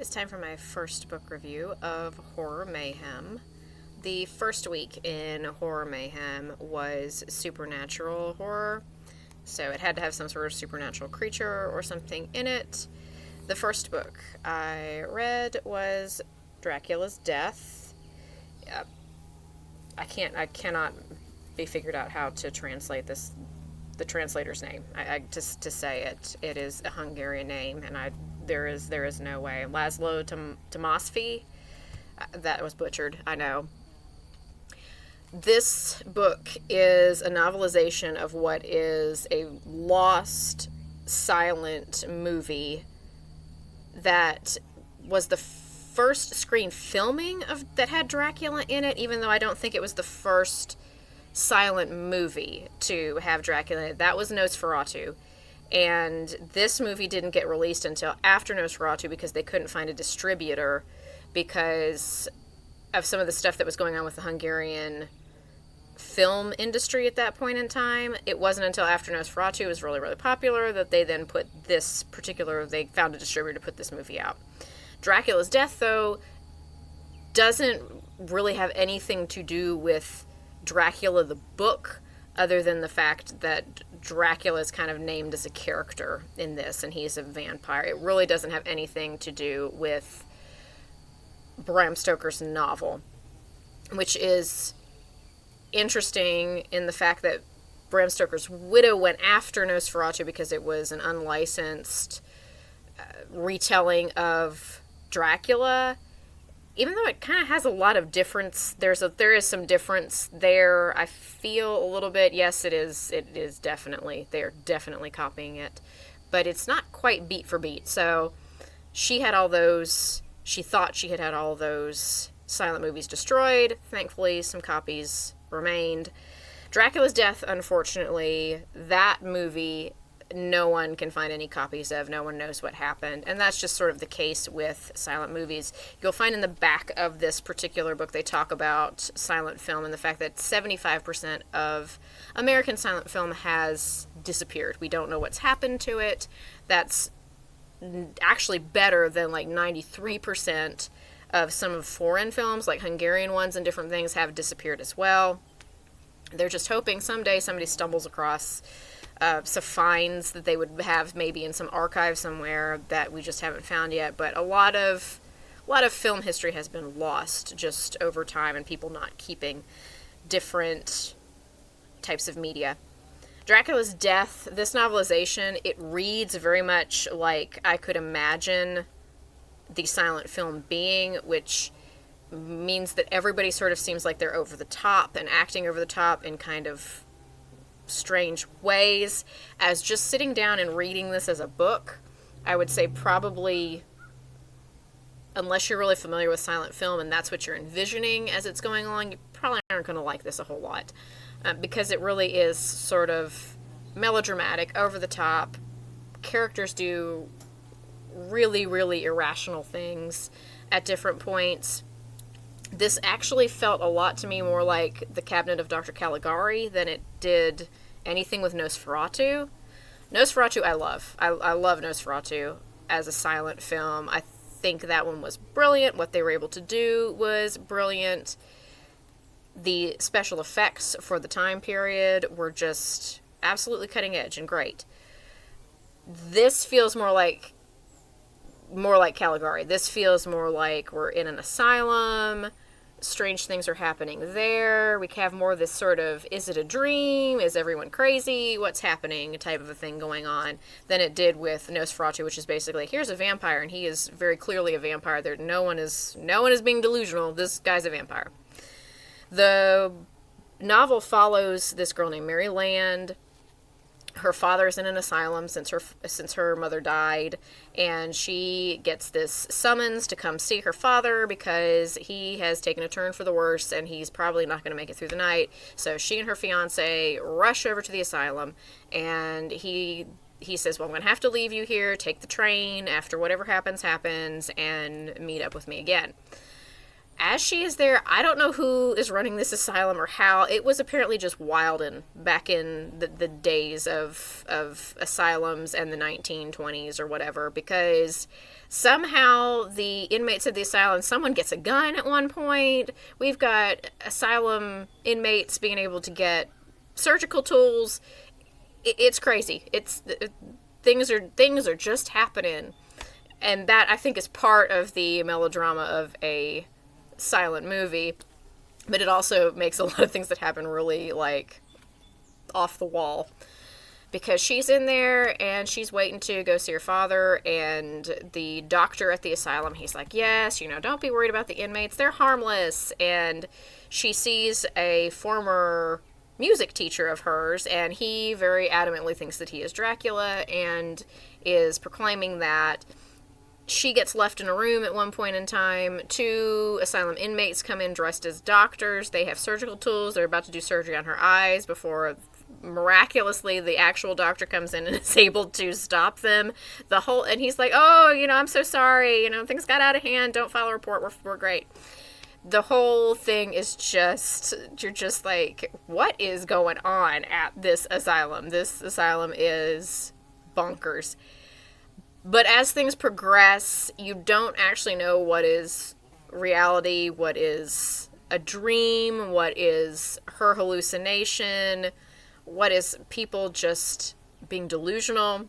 It's time for my first book review of Horror Mayhem. The first week in Horror Mayhem was supernatural horror, so it had to have some sort of supernatural creature or something in it. The first book I read was Dracula's Death. I cannot be figured out how to translate this, the translator's name. I just to say it. It is a Hungarian name, and there is no way. Laszlo Tamasfi. That was butchered, I know. This book is a novelization of what is a lost, silent movie that was the first screen filming that had Dracula in it, even though I don't think it was the first silent movie to have Dracula in it. That was Nosferatu. And this movie didn't get released until after Nosferatu because they couldn't find a distributor because of some of the stuff that was going on with the Hungarian film industry at that point in time. It wasn't until after Nosferatu was really, really popular that they then put they found a distributor to put this movie out. Dracula's Death, though, doesn't really have anything to do with Dracula the book, other than the fact that Dracula is kind of named as a character in this, and he's a vampire. It really doesn't have anything to do with Bram Stoker's novel, which is interesting in the fact that Bram Stoker's widow went after Nosferatu because it was an unlicensed retelling of Dracula. Even though it kind of has a lot of difference, there is some difference there. I feel a little bit, yes, it is definitely, they're definitely copying it, but it's not quite beat for beat. So she thought she had all those silent movies destroyed. Thankfully, some copies remained. Dracula's Death, unfortunately, that movie, no one can find any copies of. No one knows what happened. And that's just sort of the case with silent movies. You'll find in the back of this particular book they talk about silent film and the fact that 75% of American silent film has disappeared. We don't know what's happened to it. That's actually better than like 93% of some of foreign films, like Hungarian ones and different things, have disappeared as well. They're just hoping someday somebody stumbles across some finds that they would have maybe in some archive somewhere that we just haven't found yet. But a lot of film history has been lost just over time, and people not keeping different types of media. Dracula's Death, this novelization, it reads very much like I could imagine the silent film being, which means that everybody sort of seems like they're over the top and acting over the top in kind of strange ways. As just sitting down and reading this as a book, I would say probably, unless you're really familiar with silent film and that's what you're envisioning as it's going on, you probably aren't going to like this a whole lot, because it really is sort of melodramatic, over the top. Characters do really, really irrational things at different points. This actually felt a lot to me more like The Cabinet of Dr. Caligari than it did anything with Nosferatu. Nosferatu I love. I love Nosferatu as a silent film. I think that one was brilliant. What they were able to do was brilliant. The special effects for the time period were just absolutely cutting edge and great. This feels more like Caligari. This feels more like we're in an asylum. Strange things are happening there. We have more of this sort of, is it a dream? Is everyone crazy? What's happening? Type of a thing going on than it did with Nosferatu, which is basically, here's a vampire, and he is very clearly a vampire. There, no one is being delusional. This guy's a vampire. The novel follows this girl named Mary Land. Her father's in an asylum since her mother died, and she gets this summons to come see her father because he has taken a turn for the worse and he's probably not going to make it through the night. So she and her fiance rush over to the asylum, and he says, well, I'm going to have to leave you here, take the train, after whatever happens, and meet up with me again. as she is there, I don't know who is running this asylum or how. It was apparently just wildin' back in the days of asylums and the 1920s or whatever, because somehow the inmates of the asylum, someone gets a gun at one point. We've got asylum inmates being able to get surgical tools. It's crazy. Things are just happening. And that, I think, is part of the melodrama of a silent movie, but it also makes a lot of things that happen really, like, off the wall, because she's in there and she's waiting to go see her father, and the doctor at the asylum, he's like, yes, don't be worried about the inmates, they're harmless. And she sees a former music teacher of hers, and he very adamantly thinks that he is Dracula and is proclaiming that. She gets left in a room at one point in time. 2 asylum inmates come in dressed as doctors. They have surgical tools. They're about to do surgery on her eyes before, miraculously, the actual doctor comes in and is able to stop them. And he's like, oh, I'm so sorry. Things got out of hand. Don't file a report. We're great. The whole thing is just, you're just like, what is going on at this asylum? This asylum is bonkers. But as things progress, you don't actually know what is reality, what is a dream, what is her hallucination, what is people just being delusional.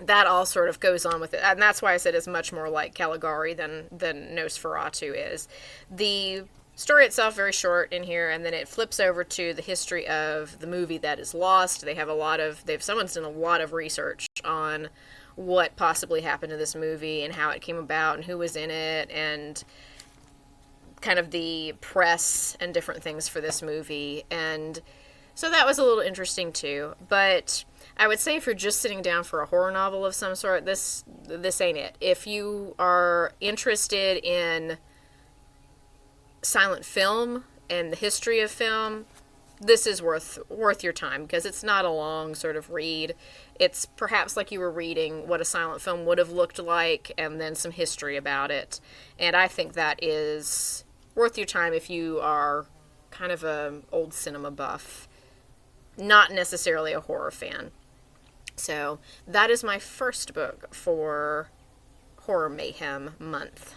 That all sort of goes on with it. And that's why I said it's much more like Caligari than Nosferatu is. The story itself very short in here, and then it flips over to the history of the movie that is lost. Someone's done a lot of research on what possibly happened to this movie and how it came about and who was in it and kind of the press and different things for this movie. And so that was a little interesting too. But I would say if you're just sitting down for a horror novel of some sort, this ain't it. If you are interested in silent film and the history of film, this is worth your time, because it's not a long sort of read. It's perhaps like you were reading what a silent film would have looked like and then some history about it. And I think that is worth your time if you are kind of a old cinema buff, not necessarily a horror fan. So that is my first book for Horror Mayhem month.